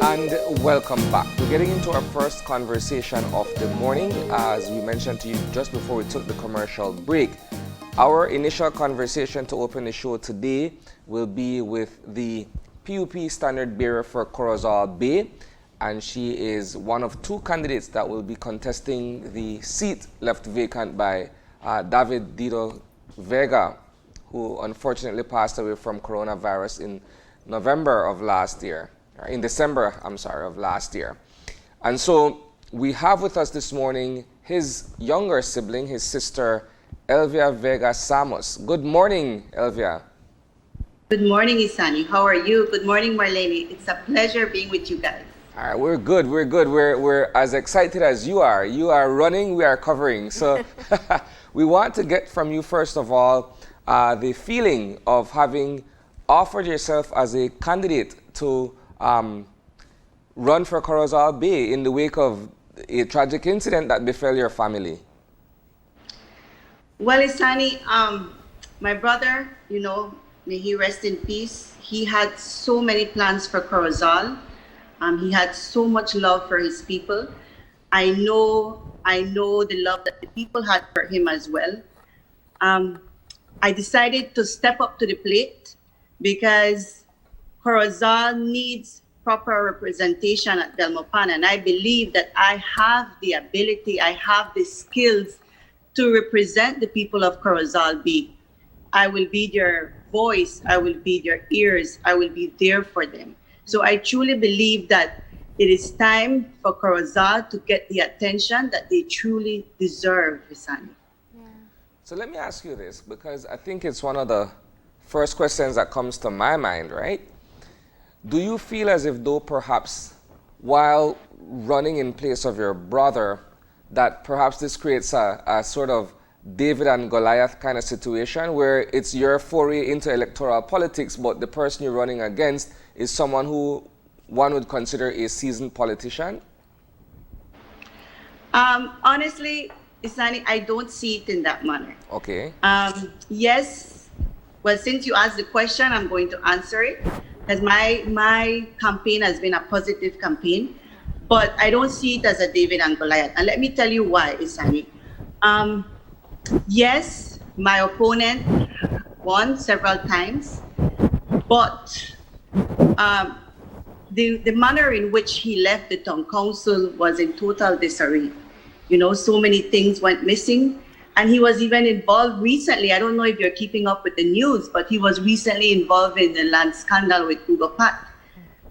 And welcome back. We're getting into our first conversation of the morning. As we mentioned to you just before we took the commercial break, our initial conversation to open the show today will be with the P.U.P standard bearer for Corozal Bay, and she is one of two candidates that will be contesting the seat left vacant by David Dido Vega, who unfortunately passed away from coronavirus in December, of last year. And so we have with us this morning his younger sibling, his sister, Elvia Vega Samos. Good morning, Elvia. Good morning, Isani. How are you? Good morning, Marlene. It's a pleasure being with you guys. All right, we're good. We're as excited as you are. You are running, we are covering. So we want to get from you, first of all, the feeling of having offered yourself as a candidate to run for Corozal Bay in the wake of a tragic incident that befell your family. Well, Isani, my brother, may he rest in peace. He had so many plans for Corozal. He had so much love for his people. I know the love that the people had for him as well. I decided to step up to the plate because Corozal needs proper representation at Belmopan, and I believe that I have the ability, I have the skills to represent the people of Corozal Bay. I will be their voice, I will be their ears, I will be there for them. So I truly believe that it is time for Corozal to get the attention that they truly deserve, Visani. Yeah. So let me ask you this, because I think it's one of the first questions that comes to my mind, right? Do you feel as if though perhaps while running in place of your brother, that perhaps this creates a sort of David and Goliath kind of situation where it's your foray into electoral politics, but the person you're running against is someone who one would consider a seasoned politician? Honestly, Isani, I don't see it in that manner. Okay. Yes. Well, since you asked the question, I'm going to answer it. Because my campaign has been a positive campaign, but I don't see it as a David and Goliath. And let me tell you why, Isani. Yes, my opponent won several times, but the manner in which he left the town council was in total disarray. So many things went missing. And he was even involved recently, I don't know if you're keeping up with the news, but he was recently involved in the land scandal with P.U.P.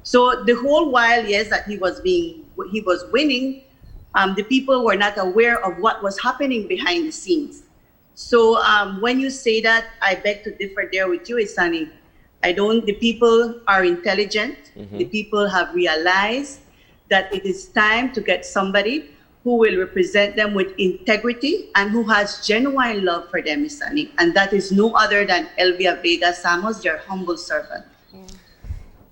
So the whole while, yes, that he was winning, the people were not aware of what was happening behind the scenes. So when you say that, I beg to differ there with you, Isani. The people are intelligent. Mm-hmm. The people have realized that it is time to get somebody who will represent them with integrity and who has genuine love for them, Isani. And that is no other than Elvia Vega Samos, their humble servant. Yeah.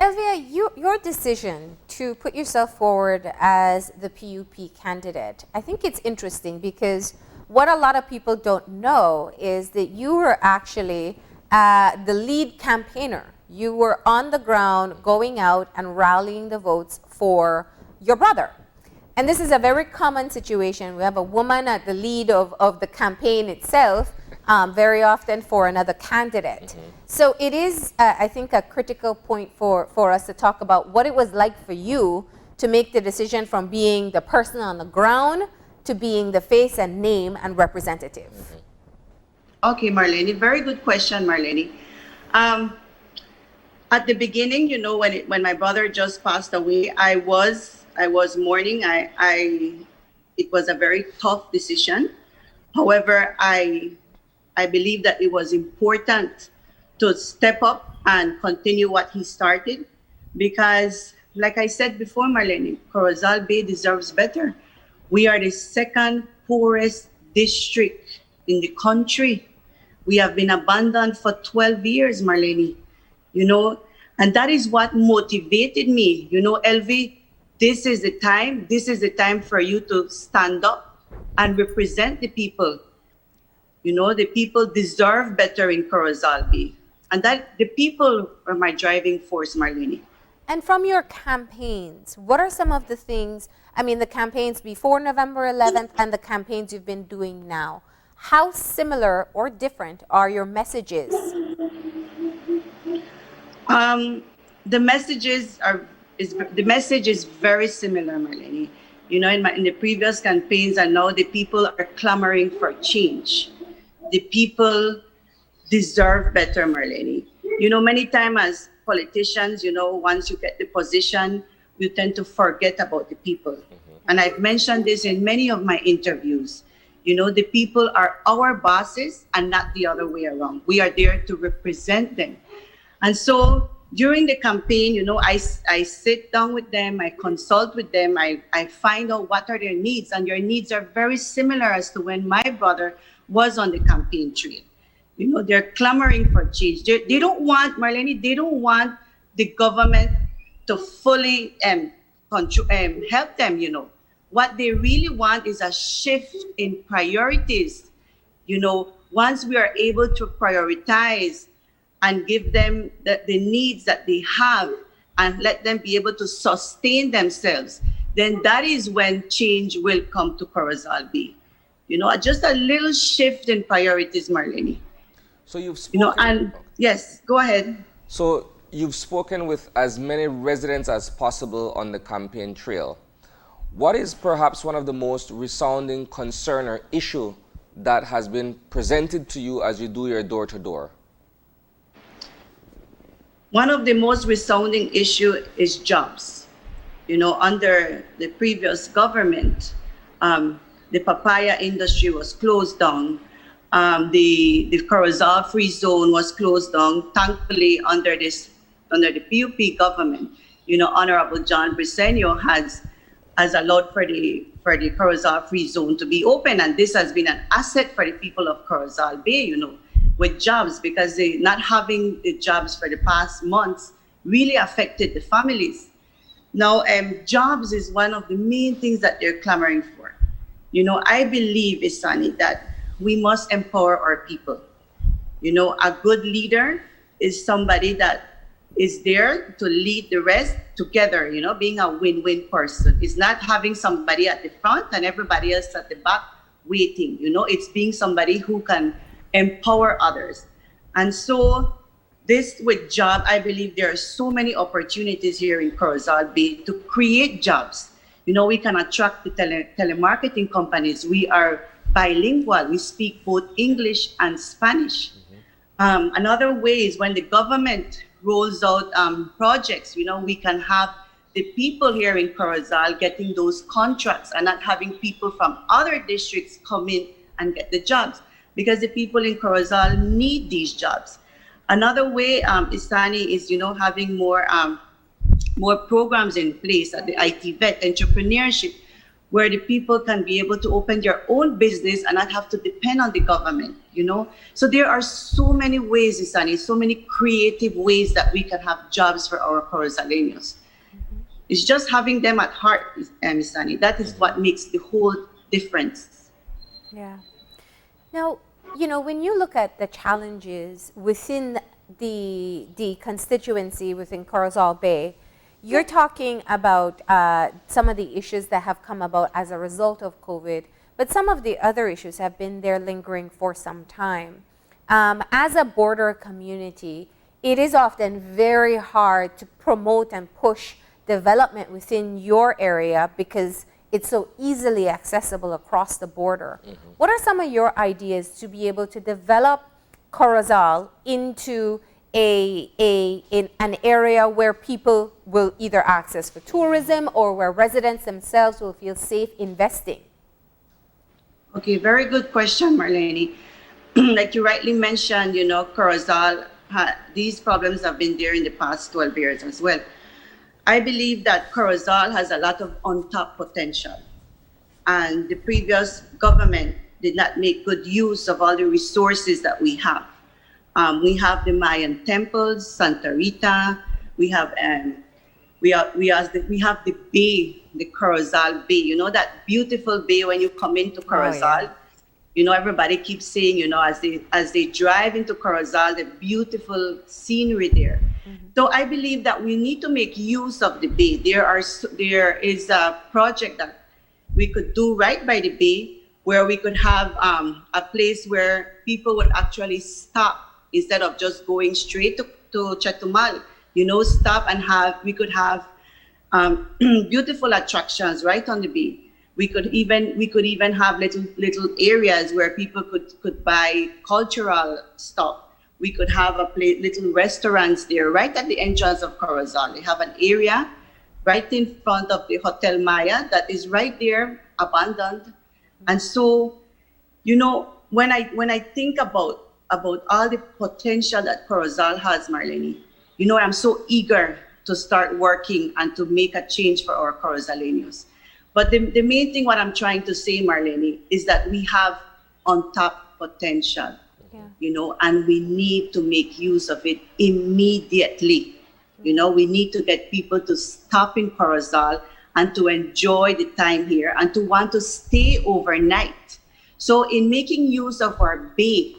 Elvia, your decision to put yourself forward as the P.U.P candidate, I think it's interesting because what a lot of people don't know is that you were actually the lead campaigner. You were on the ground going out and rallying the votes for your brother. And this is a very common situation. We have a woman at the lead of the campaign itself, very often for another candidate. Mm-hmm. So it is, I think, a critical point for us to talk about what it was like for you to make the decision from being the person on the ground to being the face and name and representative. Mm-hmm. Okay, Marlene, very good question, Marlene. At the beginning, when my brother just passed away, I was mourning. It was a very tough decision. However, I believe that it was important to step up and continue what he started because, like I said before, Marlene, Corozal Bay deserves better. We are the second poorest district in the country. We have been abandoned for 12 years, Marlene, and that is what motivated me. Elvie, this is the time for you to stand up and represent the people. The people deserve better in Corozal Bay. And that the people are my driving force, Marlene. And from your campaigns, what are some of the things, I mean, the campaigns before November 11th and the campaigns you've been doing now, how similar or different are your messages? The the message is very similar, Marlene. You know, in the previous campaigns, and now the people are clamoring for change. The people deserve better, Marlene. You know, many times as politicians, you know, once you get the position, you tend to forget about the people. And I've mentioned this in many of my interviews. You know, the people are our bosses and not the other way around. We are there to represent them. And so during the campaign, you know, I sit down with them, I consult with them, I find out what are their needs. And their needs are very similar as to when my brother was on the campaign trail. You know, they're clamoring for change. They don't want, Marlene, they don't want the government to fully help them, you know. What they really want is a shift in priorities. You know, once we are able to prioritize and give them the needs that they have and let them be able to sustain themselves, then that is when change will come to Corozal Bay. You know, just a little shift in priorities, Marlene. So you've spoken, you know, and yes, go ahead. So you've spoken with as many residents as possible on the campaign trail. What is perhaps one of the most resounding concern or issue that has been presented to you as you do your door-to-door? One of the most resounding issue is jobs. You know, under the previous government, the papaya industry was closed down. The Corozal Free Zone was closed down. Thankfully, under the P.U.P government, you know, Honorable John Briceño has allowed for the Corozal Free Zone to be open, and this has been an asset for the people of Corozal Bay, you know, with jobs, because they not having the jobs for the past months really affected the families. Now, jobs is one of the main things that they're clamoring for. You know, I believe, Isani, that we must empower our people. You know, a good leader is somebody that is there to lead the rest together, you know, being a win-win person. It's not having somebody at the front and everybody else at the back waiting, you know, it's being somebody who can empower others. And so this with job, I believe there are so many opportunities here in Corozal Bay to create jobs. You know, we can attract the telemarketing companies. We are bilingual. We speak both English and Spanish. Another way is when the government rolls out projects, you know, we can have the people here in Corozal getting those contracts and not having people from other districts come in and get the jobs, because the people in Corozal need these jobs. Another way, Isani, is, you know, having more programs in place at the IT vet entrepreneurship, where the people can be able to open their own business and not have to depend on the government, you know? So there are so many ways, Isani, so many creative ways that we can have jobs for our Corozaleños. It's just having them at heart, Isani. That is what makes the whole difference. Yeah. Now, you know, when you look at the challenges within the constituency within Corozal Bay, you're talking about some of the issues that have come about as a result of COVID, but some of the other issues have been there lingering for some time. As a border community, it is often very hard to promote and push development within your area because it's so easily accessible across the border. What are some of your ideas to be able to develop Corozal into an area where people will either access for tourism or where residents themselves will feel safe investing? Okay, very good question, Marlene. Like you rightly mentioned, you know, Corozal, these problems have been there in the past 12 years as well. I believe that Corozal has a lot of untapped potential, and the previous government did not make good use of all the resources that we have. We have the Mayan temples, Santa Rita. We have the bay, the Corozal Bay. You know, that beautiful bay when you come into Corozal. Oh, yeah. You know, everybody keeps saying, you know, as they drive into Corozal, the beautiful scenery there. So I believe that we need to make use of the bay. There is a project that we could do right by the bay where we could have a place where people would actually stop instead of just going straight to Chetumal. Stop and we could have beautiful attractions right on the bay. We could even have little areas where people could buy cultural stuff. We could have little restaurants there right at the entrance of Corozal. They have an area right in front of the Hotel Maya that is right there, abandoned. And so, when I think about all the potential that Corozal has, Marlene, I'm so eager to start working and to make a change for our Corozaleños. But the main thing what I'm trying to say, Marlene, is that we have untapped potential, and we need to make use of it immediately. We need to get people to stop in Corozal and to enjoy the time here and to want to stay overnight. So in making use of our bay,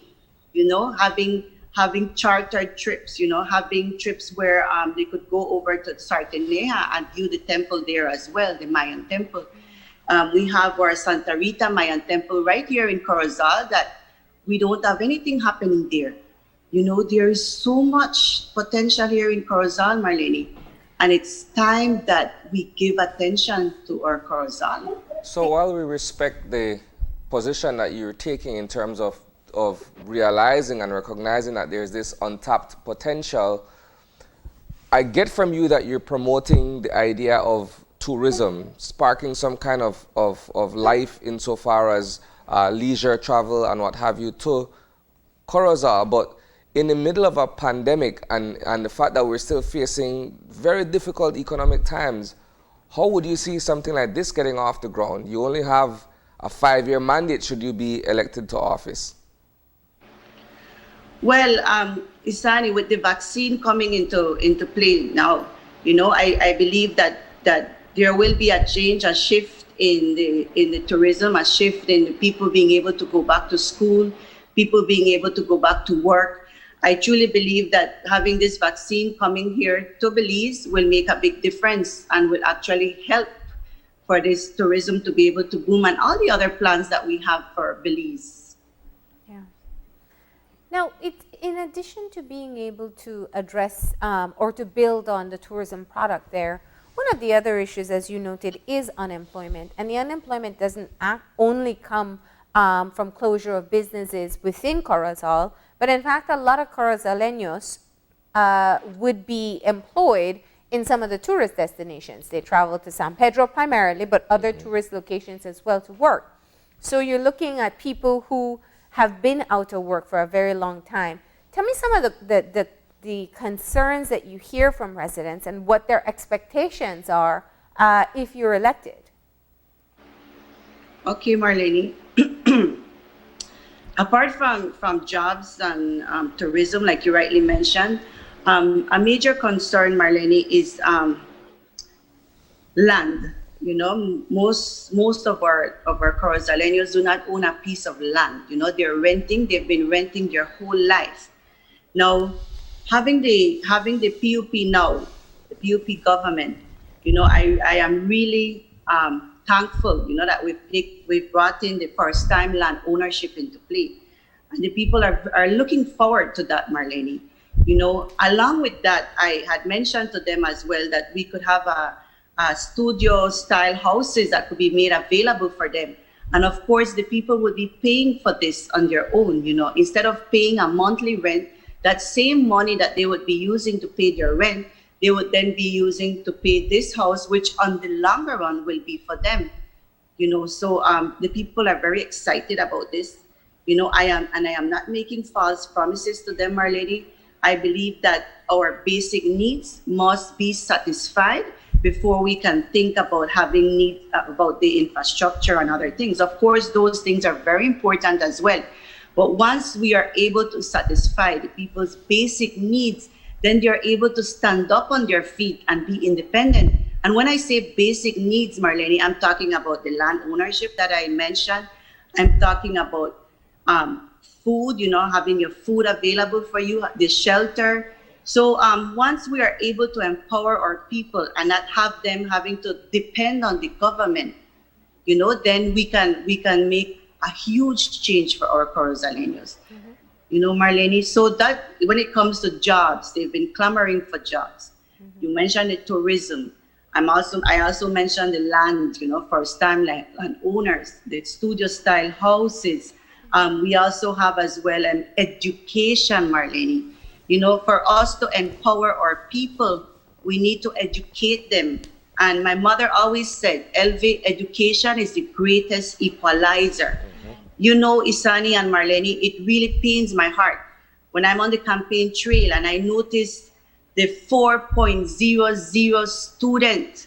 having chartered trips, having trips where they could go over to Sarteneja and view the temple there as well, the Mayan temple. We have our Santa Rita Mayan temple right here in Corozal that we don't have anything happening there. There is so much potential here in Corozal, Marlene, and it's time that we give attention to our Corozal. So while we respect the position that you're taking in terms of realizing and recognizing that there's this untapped potential, I get from you that you're promoting the idea of tourism, sparking some kind of life insofar as leisure travel and what have you to Corozal. But in the middle of a pandemic and the fact that we're still facing very difficult economic times, how would you see something like this getting off the ground? You only have a 5-year mandate should you be elected to office. Well, Isani, with the vaccine coming into play now, I believe that there will be a change, a shift in the tourism, a shift in the people being able to go back to school, people being able to go back to work. I truly believe that having this vaccine coming here to Belize will make a big difference and will actually help for this tourism to be able to boom and all the other plans that we have for Belize. Yeah. Now, in addition to being able to address or to build on the tourism product there, one of the other issues, as you noted, is unemployment. And the unemployment doesn't only come from closure of businesses within Corozal, but in fact, a lot of Corozaleños would be employed in some of the tourist destinations. They travel to San Pedro primarily, but other tourist locations as well to work. So you're looking at people who have been out of work for a very long time. Tell me some of the concerns that you hear from residents and what their expectations are if you're elected. Okay, Marlene. Apart from jobs and tourism, like you rightly mentioned, a major concern, Marlene, is land. Most of our Corozaleños do not own a piece of land. They've been renting their whole life. Now, having the P.U.P now, the P.U.P government, I am really thankful, that we've brought in the first time land ownership into play. And the people are looking forward to that, Marlene. Along with that, I had mentioned to them as well that we could have a studio style houses that could be made available for them. And of course, the people would be paying for this on their own, instead of paying a monthly rent, that same money that they would be using to pay their rent, they would then be using to pay this house, which on the longer run will be for them. So the people are very excited about this. I am not making false promises to them, our lady. I believe that our basic needs must be satisfied before we can think about having needs about the infrastructure and other things. Of course, those things are very important as well. But once we are able to satisfy the people's basic needs, then they're able to stand up on their feet and be independent. And when I say basic needs, Marlene, I'm talking about the land ownership that I mentioned. I'm talking about food, having your food available for you, the shelter, So once we are able to empower our people and not have them having to depend on the government, then we can make a huge change for our Corozaleños. Marlene, so that when it comes to jobs, they've been clamoring for jobs. You mentioned the tourism. I also mentioned the land, first-time land owners, the studio-style houses. We also have as well an education, Marlene. For us to empower our people, we need to educate them. And my mother always said, Elvia, education is the greatest equalizer. Isani and Marlene, it really pains my heart when I'm on the campaign trail and I notice the 4.00 student,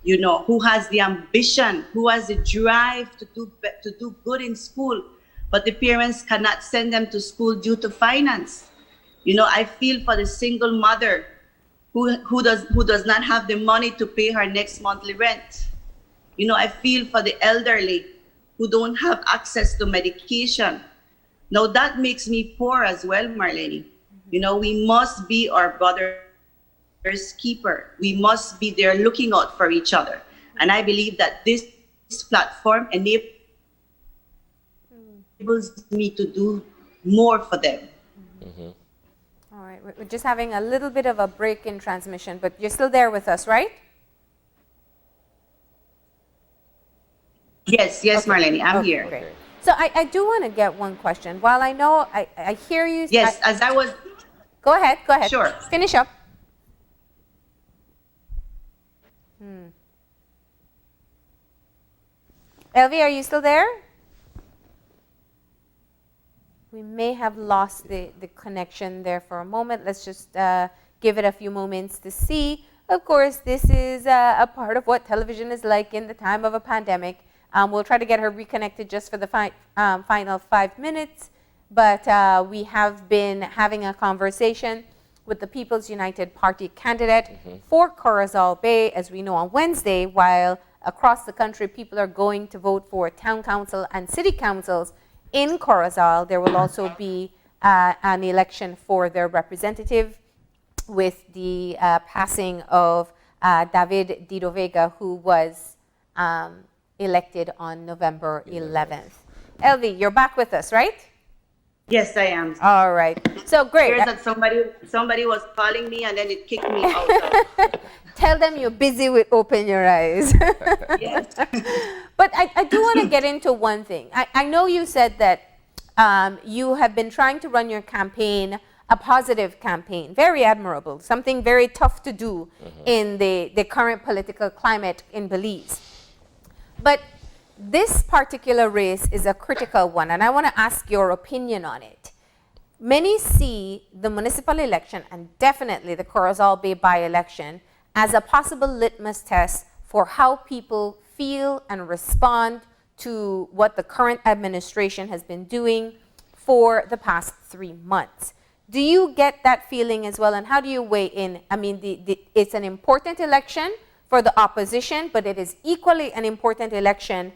who has the ambition, who has the drive to do good in school, but the parents cannot send them to school due to finance. I feel for the single mother who does not have the money to pay her next monthly rent. I feel for the elderly who don't have access to medication. Now that makes me poor as well, Marlene. We must be our brother's keeper. We must be there looking out for each other. And I believe that this platform enables me to do more for them. All right, we're just having a little bit of a break in transmission, but you're still there with us, right? Yes, okay. Marlene, I'm here. Great. So I do want to get one question. While I know, I hear you. Yes, as I was... Go ahead. Sure. Finish up. Elvia, are you still there? We may have lost the connection there for a moment. Let's just give it a few moments to see. Of course, this is a part of what television is like in the time of a pandemic. We'll try to get her reconnected just for the final 5 minutes. But we have been having a conversation with the People's United Party candidate for Corozal Bay, as we know, on Wednesday, while across the country people are going to vote for town council and city councils. In Corozal, there will also be an election for their representative with the passing of David Dido Vega, who was elected on November 11th. Elvia, you're back with us, right? Yes, I am. All right. So great. Here's that somebody was calling me and then it kicked me out. Tell them you're busy with Open Your Eyes. Yes. But I do want to get into one thing. I know you said that you have been trying to run your campaign, a positive campaign, very admirable, something very tough to do in the current political climate in Belize. But this particular race is a critical one, and I want to ask your opinion on it. Many see the municipal election, and definitely the Corozal Bay by-election, as a possible litmus test for how people feel and respond to what the current administration has been doing for the past 3 months. Do you get that feeling as well, and how do you weigh in? I mean, it's an important election for the opposition, but it is equally an important election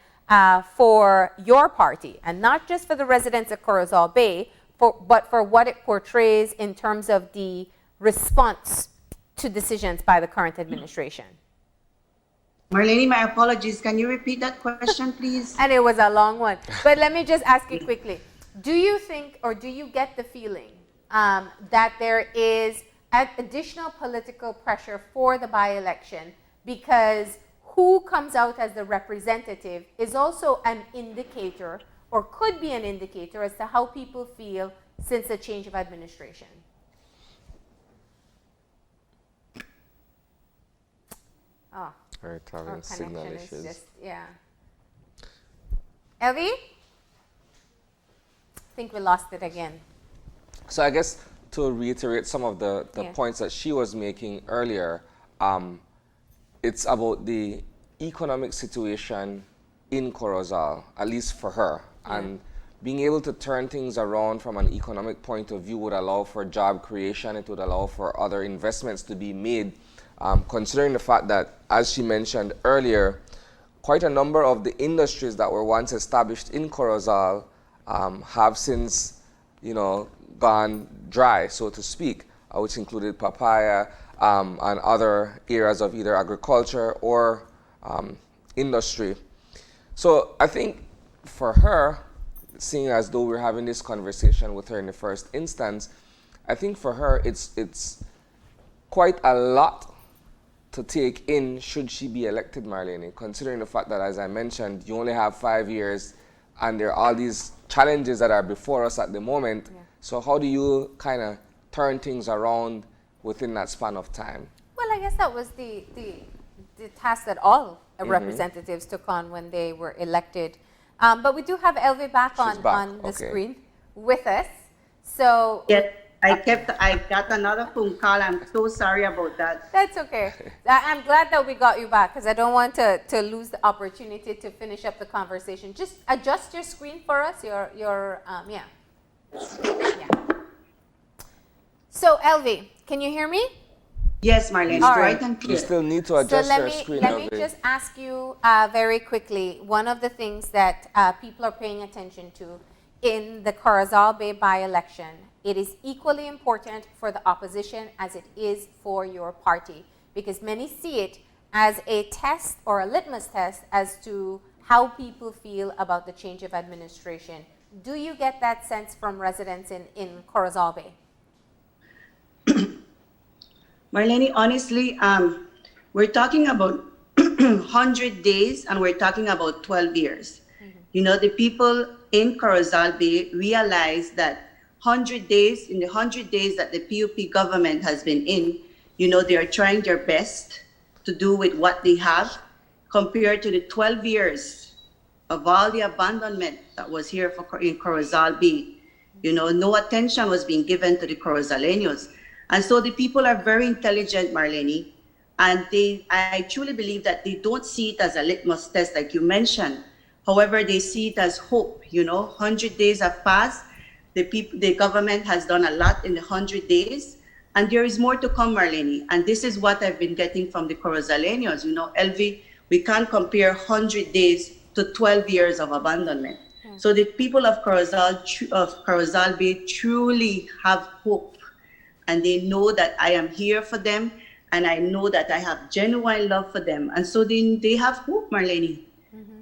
for your party, and not just for the residents of Corozal Bay, but for what it portrays in terms of the response to decisions by the current administration. Marlene, my apologies. Can you repeat that question, please? And it was a long one. But let me just ask you quickly. Do you think, or do you get the feeling that there is additional political pressure for the by-election because who comes out as the representative is also an indicator, or could be an indicator, as to how people feel since the change of administration? Oh, our signal issues. Just, yeah. Elvia? I think we lost it again. So I guess to reiterate some of the points that she was making earlier, it's about the economic situation in Corozal, at least for her. And being able to turn things around from an economic point of view would allow for job creation. It would allow for other investments to be made, considering the fact that, as she mentioned earlier, quite a number of the industries that were once established in Corozal have since, gone dry, so to speak. which included papaya and other areas of either agriculture or industry. So I think for her, seeing as though we're having this conversation with her in the first instance, I think for her it's quite a lot to take in should she be elected, Marlene, considering the fact that, as I mentioned, you only have 5 years and there are all these challenges that are before us at the moment. Yeah. So how do you kind of turn things around within that span of time? Well, I guess that was the task that all representatives took on when they were elected. But we do have Elvia back on the screen with us. So yes, I got another phone call. I'm so sorry about that. That's okay. I'm glad that we got you back because I don't want to lose the opportunity to finish up the conversation. Just adjust your screen for us. Yeah. So Elvia, can you hear me? Yes, Marlene. Right. You still need to adjust your screen. Let me just ask you very quickly. One of the things that people are paying attention to in the Corozal Bay by-election, it is equally important for the opposition as it is for your party, because many see it as a test or a litmus test as to how people feel about the change of administration. Do you get that sense from residents in Corozal Bay? Marlene, honestly, we're talking about 100 days and we're talking about 12 years. You know, the people in Corozal Bay realize that in the 100 days that the P.U.P government has been in, you know, they are trying their best to do with what they have compared to the 12 years of all the abandonment that was here in Corozal Bay. You know, no attention was being given to the Corozaleños. And so the people are very intelligent, Marlene, and I truly believe that they don't see it as a litmus test like you mentioned. However, they see it as hope. You know, 100 days have passed. The government has done a lot in the 100 days, and there is more to come, Marlene. And this is what I've been getting from the Corozaleños. You know, Elvia, we can't compare 100 days to 12 years of abandonment. Yeah. So the people of Corozal Bay truly have hope, and they know that I am here for them, and I know that I have genuine love for them. And so they have hope, Marlene.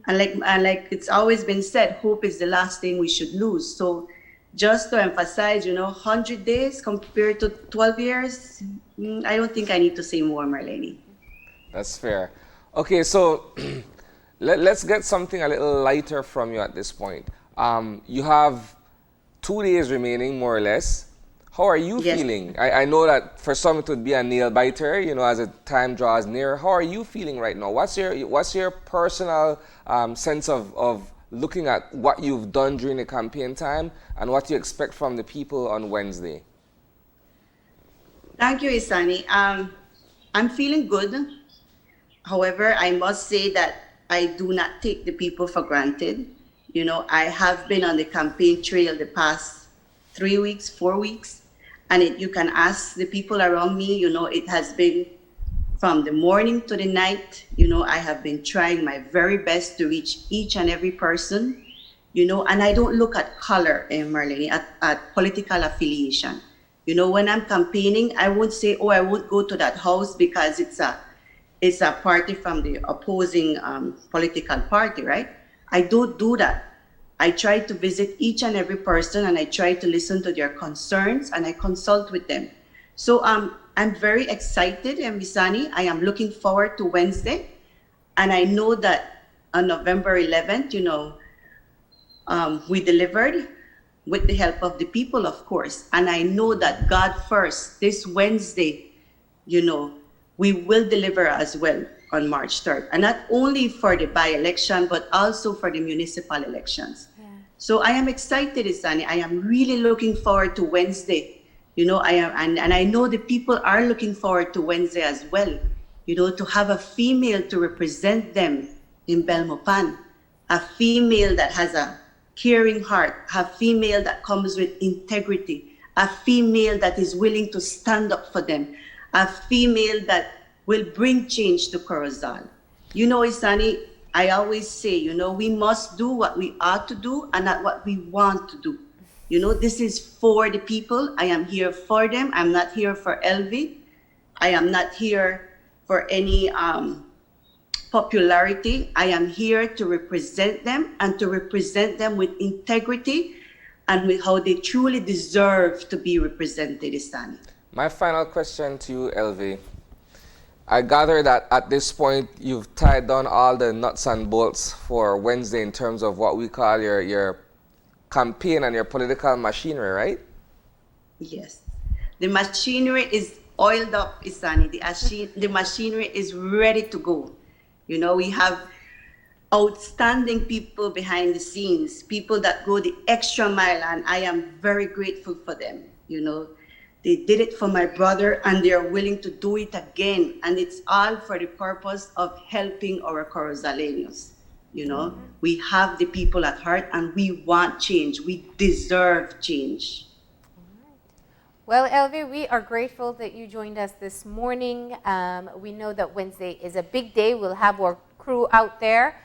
And like it's always been said, hope is the last thing we should lose. So just to emphasize, you know, 100 days compared to 12 years, I don't think I need to say more, Marlene. That's fair. Okay, so let's get something a little lighter from you at this point. You have 2 days remaining, more or less. How are you feeling? I know that for some it would be a nail biter, you know, as the time draws near. How are you feeling right now? What's your personal sense of looking at what you've done during the campaign time and what you expect from the people on Wednesday? Thank you, Isani. I'm feeling good. However, I must say that I do not take the people for granted. You know, I have been on the campaign trail the past 3 weeks, 4 weeks. And you can ask the people around me, you know, it has been from the morning to the night. You know, I have been trying my very best to reach each and every person, you know, and I don't look at color, Marlene, at political affiliation. You know, when I'm campaigning, I won't say, oh, I won't go to that house because it's a party from the opposing political party, right? I don't do that. I try to visit each and every person, and I try to listen to their concerns, and I consult with them. So I'm very excited, Misani. I am looking forward to Wednesday. And I know that on November 11th, you know, we delivered with the help of the people, of course. And I know that God first, this Wednesday, you know, we will deliver as well on March 3rd. And not only for the by-election, but also for the municipal elections. Yeah. So I am excited, Isani. I am really looking forward to Wednesday. You know, I am, and I know the people are looking forward to Wednesday as well. You know, to have a female to represent them in Belmopan, a female that has a caring heart, a female that comes with integrity, a female that is willing to stand up for them, a female that will bring change to Corozal. You know, Isani, I always say, you know, we must do what we ought to do and not what we want to do. You know, this is for the people. I am here for them. I'm not here for Elvia. I am not here for any popularity. I am here to represent them and to represent them with integrity and with how they truly deserve to be represented, Istani. My final question to you, Elvia. I gather that at this point you've tied down all the nuts and bolts for Wednesday in terms of what we call your campaign and your political machinery, right? Yes. The machinery is oiled up, Isani. The machinery is ready to go. You know, we have outstanding people behind the scenes, people that go the extra mile, and I am very grateful for them. You know, they did it for my brother and they are willing to do it again. And it's all for the purpose of helping our Corozaleños. You know, we have the people at heart and we want change. We deserve change. Well, Elvia, we are grateful that you joined us this morning. We know that Wednesday is a big day. We'll have our crew out there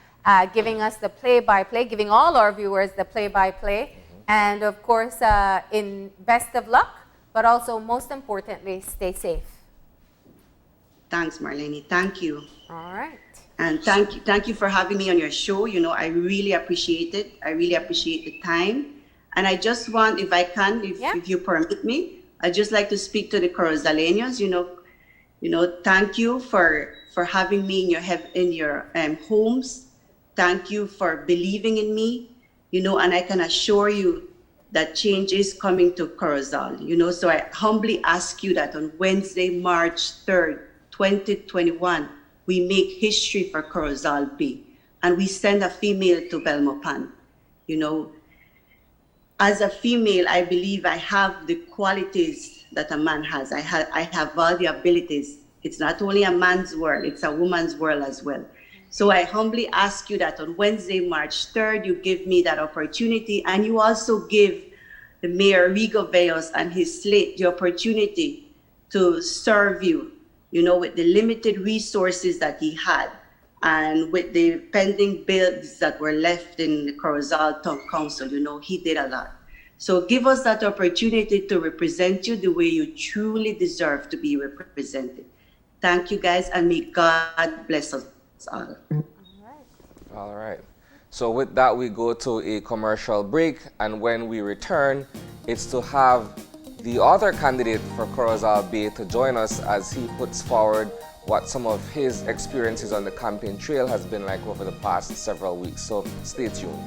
giving us the play-by-play, giving all our viewers the play-by-play. And of course, in best of luck, but also most importantly, stay safe. Thanks, Marlene. Thank you. All right. And thank you for having me on your show. You know, I really appreciate it. I really appreciate the time. And I just want, if I can, if you permit me, I'd just like to speak to the Corozaleños. You know, thank you for having me in your homes. Thank you for believing in me. You know, and I can assure you that change is coming to Corozal. You know, so I humbly ask you that on Wednesday, March 3rd, 2021, we make history for Corozal Bay, and we send a female to Belmopan. You know, as a female, I believe I have the qualities that a man has. I have all the abilities. It's not only a man's world, it's a woman's world as well. So I humbly ask you that on Wednesday, March 3rd, you give me that opportunity, and you also give the Mayor Rigo Veos and his slate the opportunity to serve you, you know, with the limited resources that he had and with the pending bills that were left in the Corozal Town Council. You know, he did a lot. So give us that opportunity to represent you the way you truly deserve to be represented. Thank you, guys, and may God bless us all. All right. So with that, we go to a commercial break, and when we return, it's to have the other candidate for Corozal Bay to join us as he puts forward what some of his experiences on the campaign trail has been like over the past several weeks. So stay tuned.